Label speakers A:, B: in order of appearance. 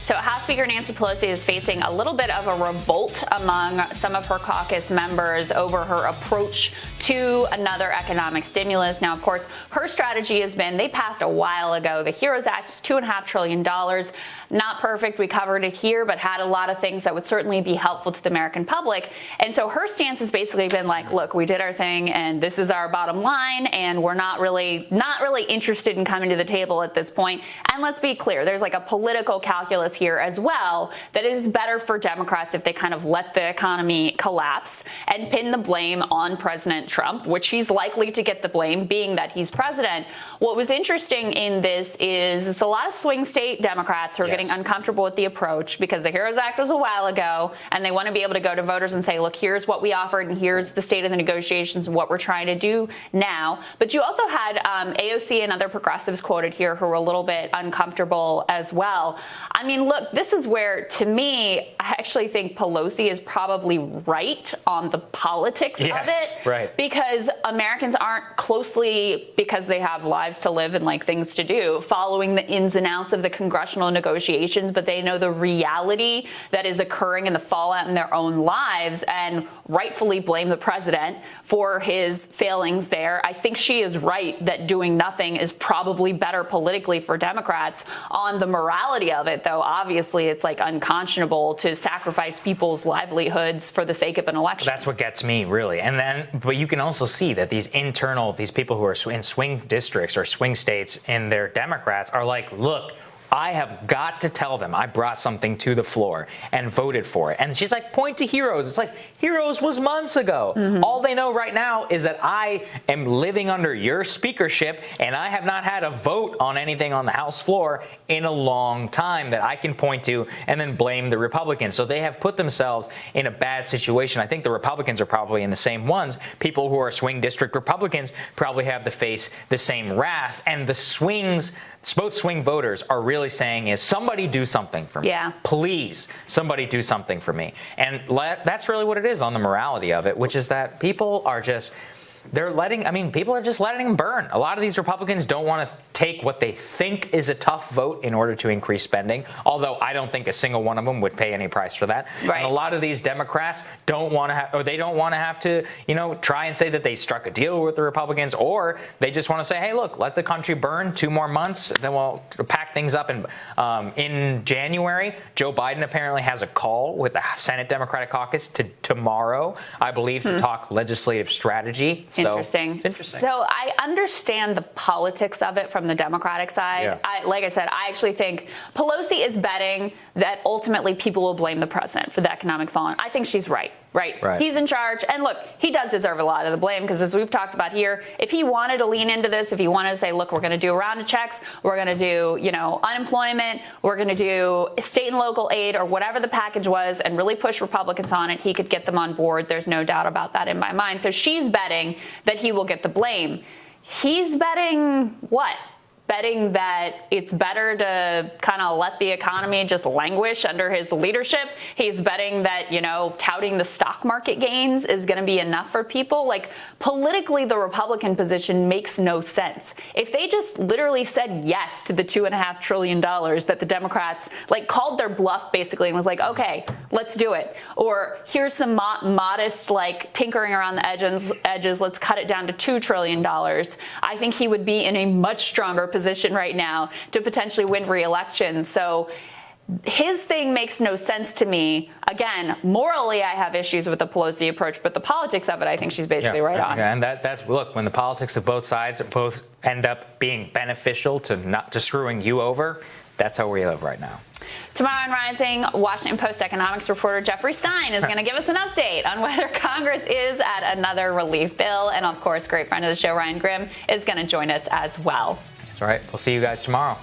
A: So House Speaker Nancy Pelosi is facing a little bit of a revolt among some of her caucus members over her approach to another economic stimulus. Now, of course, her strategy has been, they passed a while ago, the HEROES Act is $2.5 trillion. Not perfect, we covered it here, but had a lot of things that would certainly be helpful to the American public. And so her stance has basically been like, look, we did our thing and this is our bottom line and we're not really interested in coming to the table at this point. And let's be clear, there's like a political calculus here as well that is better for Democrats if they kind of let the economy collapse and pin the blame on President Trump, which he's likely to get the blame being that he's president. What was interesting in this is it's a lot of swing state Democrats who are getting uncomfortable with the approach because the HEROES Act was a while ago and they want to be able to go to voters and say, look, here's what we offered and here's the state of the negotiations and what we're trying to do now. But you also had AOC and other progressives quoted here who were a little bit uncomfortable as well. I mean, look, this is where, to me, I actually think Pelosi is probably right on the politics of it.
B: Right.
A: Because Americans aren't closely, because they have lives to live and like things to do, following the ins and outs of the congressional negotiations, but they know the reality that is occurring and the fallout in their own lives and rightfully blame the president for his failings there. I think she is right that doing nothing is probably better politically for Democrats. On the morality of it, though, obviously it's like unconscionable to sacrifice people's livelihoods for the sake of an election.
B: That's what gets me, really. And then, but you can also see that these people who are in swing districts or swing states in their Democrats are like, look, I have got to tell them I brought something to the floor and voted for it. And she's like, point to HEROES. It's like, HEROES was months ago. All they know right now is that I am living under your speakership and I have not had a vote on anything on the House floor in a long time that I can point to and then blame the Republicans. So they have put themselves in a bad situation. I think the Republicans are probably in the same ones. People who are swing district Republicans probably have to face the same wrath. And the swings, both swing voters are really saying is somebody do something for me.
A: Yeah.
B: Please, somebody do something for me. And that's really what it is on the morality of it, which is that people are just, people are just letting them burn. A lot of these Republicans don't want to take what they think is a tough vote in order to increase spending, although I don't think a single one of them would pay any price for that.
A: Right.
B: And a lot of these Democrats don't want to have to, try and say that they struck a deal with the Republicans, or they just want to say, hey, look, let the country burn 2 more months, then we'll pack things up. And in January, Joe Biden apparently has a call with the Senate Democratic Caucus tomorrow, I believe, to talk legislative strategy.
A: Interesting.
B: It's interesting.
A: So I understand the politics of it from the Democratic side.
B: Yeah.
A: Like I said, I actually think Pelosi is betting that ultimately people will blame the president for the economic fallout. I think she's right. He's in charge. And look, he does deserve a lot of the blame because, as we've talked about here, if he wanted to lean into this, if he wanted to say, look, we're going to do a round of checks, we're going to do, unemployment, we're going to do state and local aid or whatever the package was and really push Republicans on it, he could get them on board. There's no doubt about that in my mind. So she's betting that he will get the blame. He's betting what? Betting that it's better to kind of let the economy just languish under his leadership. He's betting that, touting the stock market gains is going to be enough for people. Like, politically, the Republican position makes no sense. If they just literally said yes to the $2.5 trillion that the Democrats, called their bluff, basically, and was like, okay, let's do it. Or here's some modest, tinkering around the edges, let's cut it down to $2 trillion. I think he would be in a much stronger position right now to potentially win re-election. So his thing makes no sense to me. Again, morally, I have issues with the Pelosi approach, but the politics of it, I think she's basically right on.
B: Yeah, and that's look, when the politics of both sides both end up being beneficial to screwing you over, that's how we live right now.
A: Tomorrow on Rising, Washington Post economics reporter Jeffrey Stein is going to give us an update on whether Congress is at another relief bill. And of course, great friend of the show, Ryan Grimm, is going to join us as well.
B: That's all right. We'll see you guys tomorrow.